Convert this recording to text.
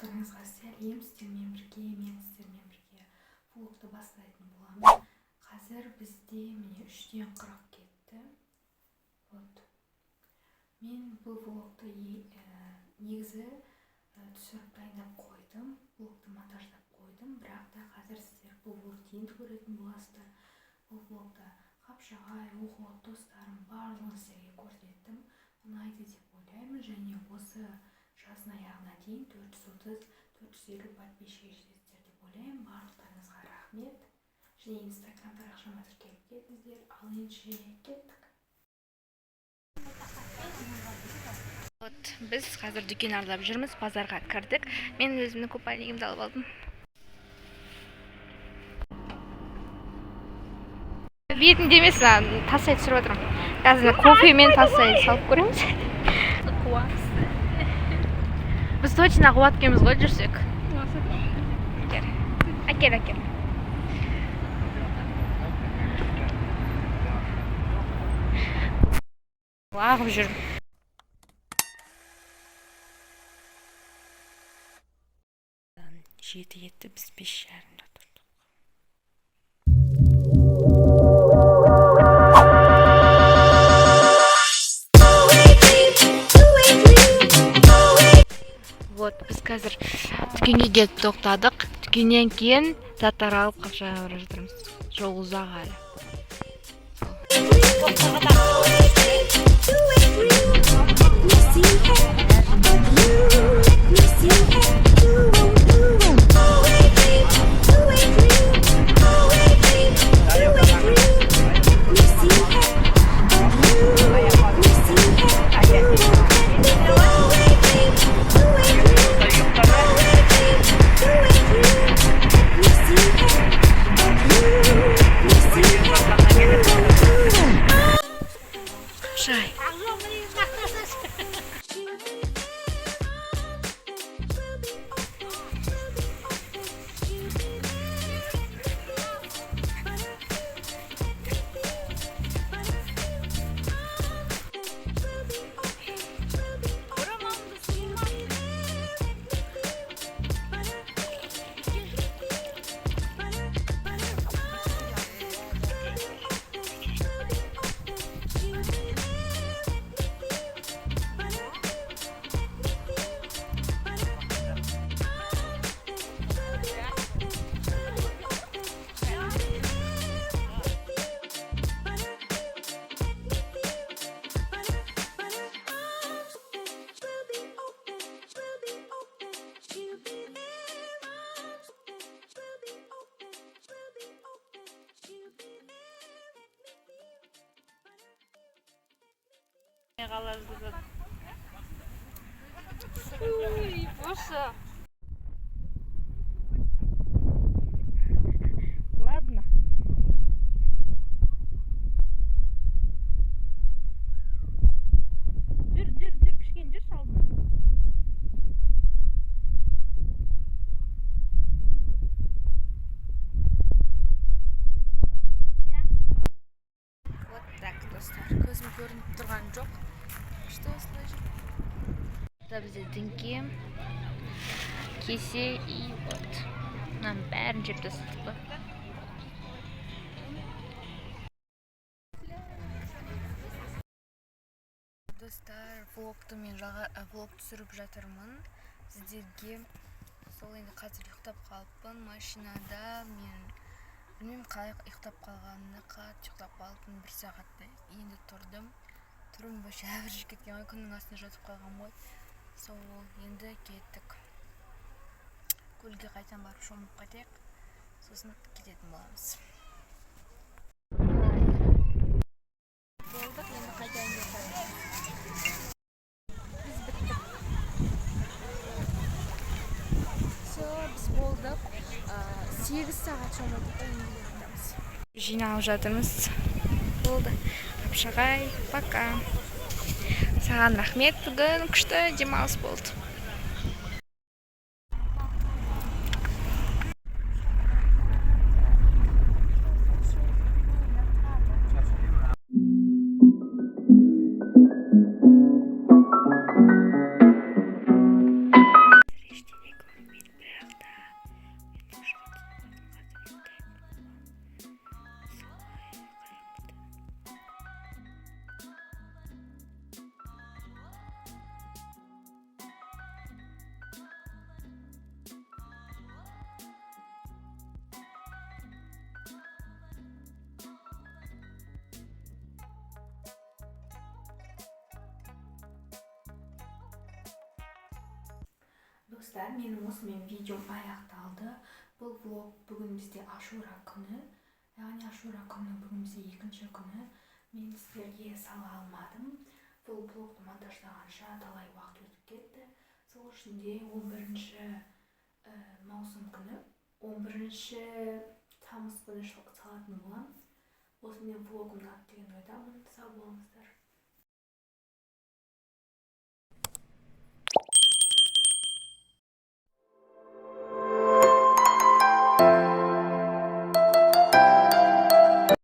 барлықтарыңызға сәлем. Сіздермен бірге мен сіздермен бірге влогты бастайтын боламын. Қазір бізде міне 3:40 кетті. Вот. Мен бұл влогты негізі түсіріп дайындап қойдым. Влогты монтаждап қойдым, бірақ та қазір сіздер бұл влогты енді көретін боласыздар. Бұл влогта Қапшағай, Оғот, достарым барлығын сіздерге көрсеттім. Ұнайды деп ойлаймын, және осы жаздың аяғына дейін 430-450 подписчикке жетесіздер деп ойлаймын. Барлықтарыңызға рахмет. Және инстаграм парақшама тіркеліп кетіңіздер. Ал енді кеттік. Вот, біз қазір дүкен аралап жүрміз, базарға кірдік. Мен өзімнің купальнигімді алып алдым. Бетін демес, тастай түсіріп отырмын. Қазір кофе мен тастай салып көреміз. Біз точно қуат кеміз ғой жүрсек. Әкел. Ағып жүр. Жеті етті, біз 5:30-да тұрдық. Вот, біз қазір дүкенге келіп тоқтадық. Дүкеннен кейін заттар алып Қапшағайға бара жатырмыз. Жол ұзақ әлі. Ой, Паша. Ладно. Жүр, кішкене жүр алдына. Вот так, достар. Көзім көрініп тұрған жоқ. Что осылай жүр? Это бізде діңке, кесе и вот. Нам бәрін жеп тастадық па. Достар, влог түсіріп жатырмын. Сіздерге сол енді қазір ұйықтап қалыппын машинада. Мен білмеймін қалай ұйықтап қалғанымды, қатты ұйықтап қалыппын 1 сағаттай. Енді тұрдым бойынша жүріп кеткен ғой, күннің астында жатып қалған ғой. Сол енді кеттік. Көлге қайтадан барып шомылып қайтайық. Сосын кететін боламыз. Болдық, енді қайтайын жатырмыз. Біз біттік. Біз болдық. 8 сағат шомылдық, енді кетеміз. Жиналып жатырмыз. Болды. Қапшағай, пока. Саған рахмет, бүгін күшті демалыс болды. достар, менің осымен видеом аяқталды. Бұл влог бүгін бізде Ашура күні. Яғни Ашура күні бүгін бізде екінші күні. Мен сіздерге сала алмадым. Бұл блогты монтаждағанша талай уақыт өтіп кетті. Сол үшін де 11 маусым күні, 11 тамыз күні салатын боламын. Осымен влогымды ат деген ойдамын. Сау болыңыздар.